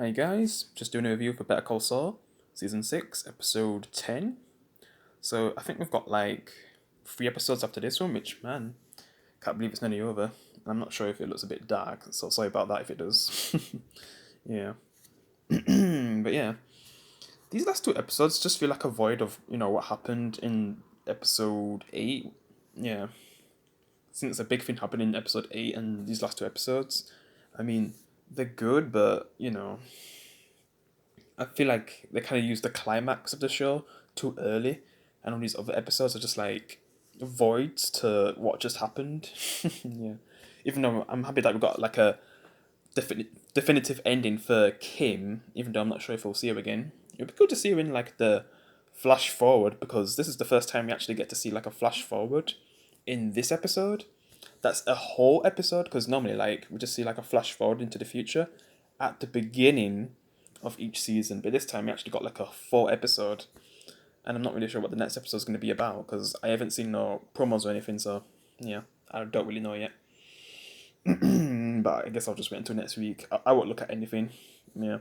Hi guys, just doing a review for Better Call Saul, Season 6, Episode 10. So I think we've got like 3 episodes after this one, which, man, can't believe it's nearly over. I'm not sure if it looks a bit dark, so sorry about that if it does. Yeah. But yeah, these last 2 episodes just feel like a void of, what happened in Episode 8. Yeah, since a big thing happened in Episode 8 and these last 2 episodes, I mean, they're good, but, I feel like they kind of used the climax of the show too early, and all these other episodes are just like voids to what just happened. Yeah, even though I'm happy that we got like a definitive ending for Kim, even though I'm not sure if we'll see her again. It'd be good to see her in like the flash forward because this is the first time we actually get to see like a flash forward in this episode. That's a whole episode because normally like we just see like a flash forward into the future at the beginning of each season, but this time we actually got like a full episode, and I'm not really sure what the next episode is going to be about because I haven't seen no promos or anything. So yeah, I don't really know yet. But I guess I'll just wait until next week. I won't look at anything. Yeah,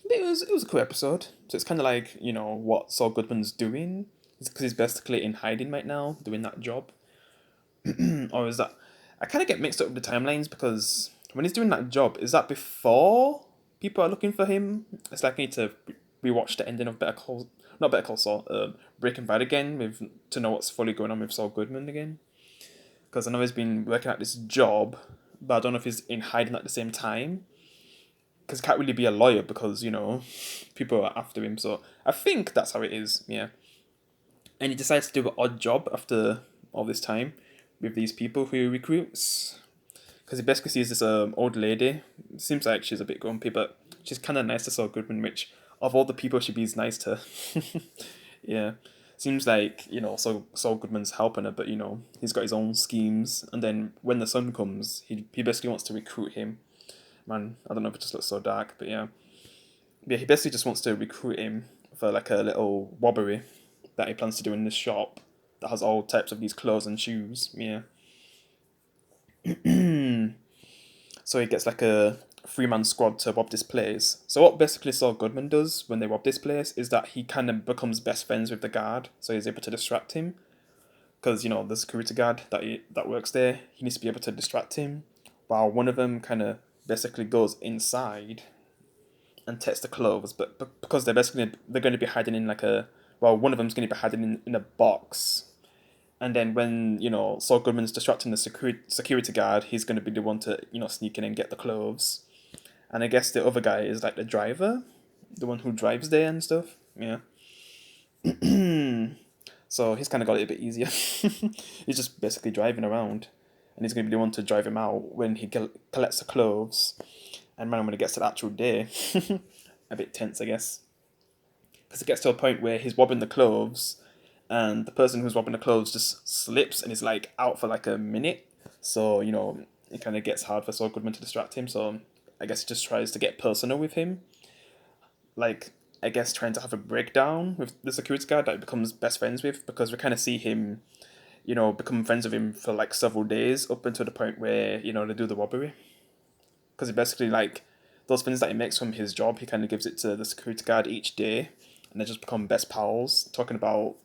but it was a cool episode. So it's kind of like what Saul Goodman's doing because he's basically in hiding right now, doing that job. Or is that I kind of get mixed up with the timelines because when he's doing that job, is that before people are looking for him? It's like I need to rewatch the ending of not Better Call Saul, Breaking Bad again with to know what's fully going on with Saul Goodman again. Because I know he's been working at this job, but I don't know if he's in hiding at the same time. Because he can't really be a lawyer because people are after him. So I think that's how it is. Yeah, and he decides to do an odd job after all this time with these people who he recruits because he basically sees this old lady. Seems like she's a bit grumpy, but she's kind of nice to Saul Goodman, which of all the people she be nice to. Yeah, seems like Saul Goodman's helping her, but he's got his own schemes. And then when the sun comes, he basically wants to recruit him. Man, I don't know if it just looks so dark, but yeah, he basically just wants to recruit him for like a little robbery that he plans to do in this shop that has all types of these clothes and shoes. Yeah. So he gets like a 3-man squad to rob this place. So what basically Saul Goodman does when they rob this place is that he kind of becomes best friends with the guard, so he's able to distract him. Because the security guard that works there, he needs to be able to distract him, while one of them kind of basically goes inside and takes the clothes. But because they're going to be hiding in like a one of them's going to be hiding in a box, and then when Saul Goodman's distracting the security guard, he's going to be the one to sneak in and get the clothes. And I guess the other guy is like the driver, the one who drives there and stuff. Yeah. So he's kind of got it a bit easier. He's just basically driving around, and he's going to be the one to drive him out when he collects the clothes. And man, when it gets to the actual day, a bit tense, I guess, because it gets to a point where he's robbing the clothes, and the person who's robbing the clothes just slips and is like out for like a minute. So it kind of gets hard for Saul Goodman to distract him. So I guess he just tries to get personal with him, like I guess trying to have a breakdown with the security guard that he becomes best friends with, because we kind of see him, become friends with him for like several days up until the point where they do the robbery. Because he basically like those things that he makes from his job, he kind of gives it to the security guard each day, and they just become best pals, talking about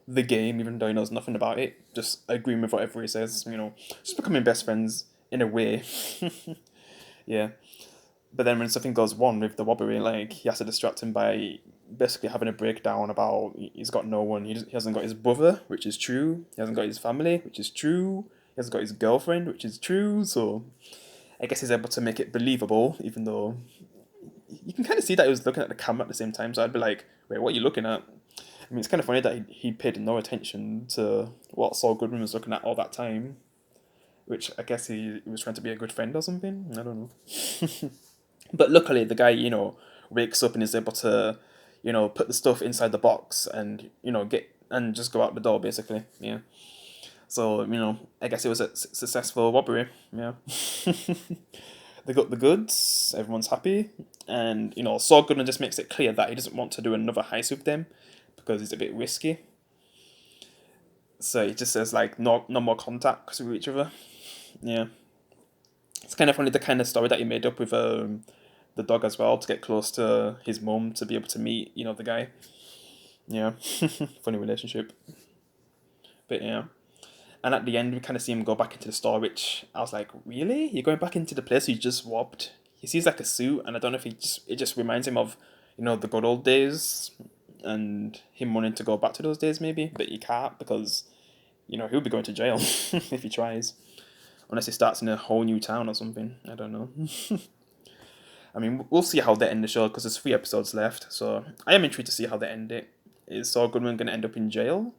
the game, even though he knows nothing about it, just agreeing with whatever he says, just becoming best friends in a way. Yeah. But then when something goes wrong with the robbery, like he has to distract him by basically having a breakdown about he's got no one. He hasn't got his brother, which is true. He hasn't got his family, which is true. He hasn't got his girlfriend, which is true. So I guess he's able to make it believable, even though you can kind of see that he was looking at the camera at the same time. So I'd be like, wait, what are you looking at? I mean, it's kind of funny that he paid no attention to what Saul Goodman was looking at all that time, which I guess he was trying to be a good friend or something. I don't know. But luckily, the guy, wakes up and is able to, put the stuff inside the box and, get and just go out the door, basically. Yeah. So, I guess it was a successful robbery. Yeah. They got the goods, everyone's happy. And, Saul Goodman just makes it clear that he doesn't want to do another heist with them because it's a bit risky. So he just says, like, no more contacts with each other. Yeah. It's kind of funny the kind of story that he made up with the dog as well to get close to his mum to be able to meet, the guy. Yeah, funny relationship. But yeah. And at the end, we kind of see him go back into the store, which I was like, really? You're going back into the place you just robbed? He sees like a suit, and I don't know if it just reminds him of, the good old days and him wanting to go back to those days maybe, but he can't because, he'll be going to jail if he tries. Unless he starts in a whole new town or something. I don't know. I mean, we'll see how they end the show because there's 3 episodes left. So I am intrigued to see how they end it. Is Saul Goodman going to end up in jail?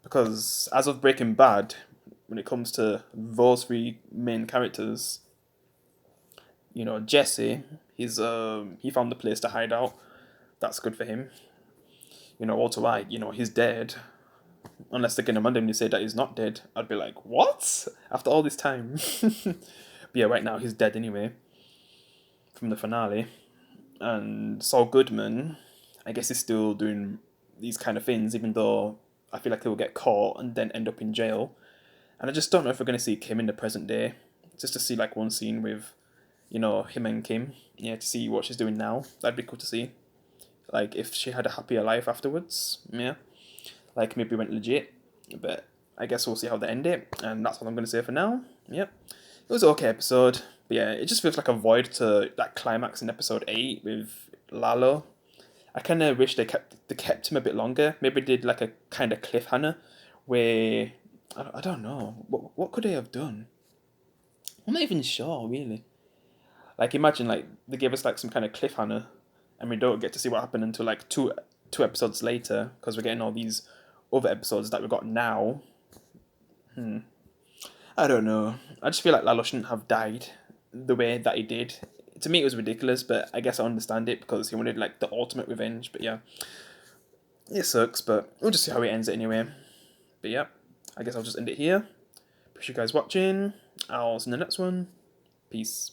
Because as of Breaking Bad, when it comes to those 3 main characters, Jesse, he found a place to hide out. That's good for him. Walter White, he's dead. Unless they're gonna randomly say that he's not dead, I'd be like, what? After all this time. But yeah, right now he's dead anyway. From the finale. And Saul Goodman, I guess he's still doing these kind of things, even though I feel like he'll get caught and then end up in jail. And I just don't know if we're going to see Kim in the present day. Just to see like one scene with, him and Kim. Yeah, to see what she's doing now. That'd be cool to see. Like if she had a happier life afterwards. Yeah. Like maybe went legit. But I guess we'll see how they end it. And that's what I'm going to say for now. Yep. It was an okay episode. But yeah, it just feels like a void to that climax in episode 8 with Lalo. I kind of wish they kept him a bit longer. Maybe did like a kind of cliffhanger where I don't know what could they have done. I'm not even sure really. Like imagine like they gave us like some kind of cliffhanger, and we don't get to see what happened until like two episodes later because we're getting all these other episodes that we got now. I don't know. I just feel like Lalo shouldn't have died the way that he did. To me, it was ridiculous, but I guess I understand it because he wanted like the ultimate revenge. But yeah, it sucks, but we'll just see how he ends it anyway. But yeah, I guess I'll just end it here. Appreciate you guys watching. I'll see you in the next one. Peace.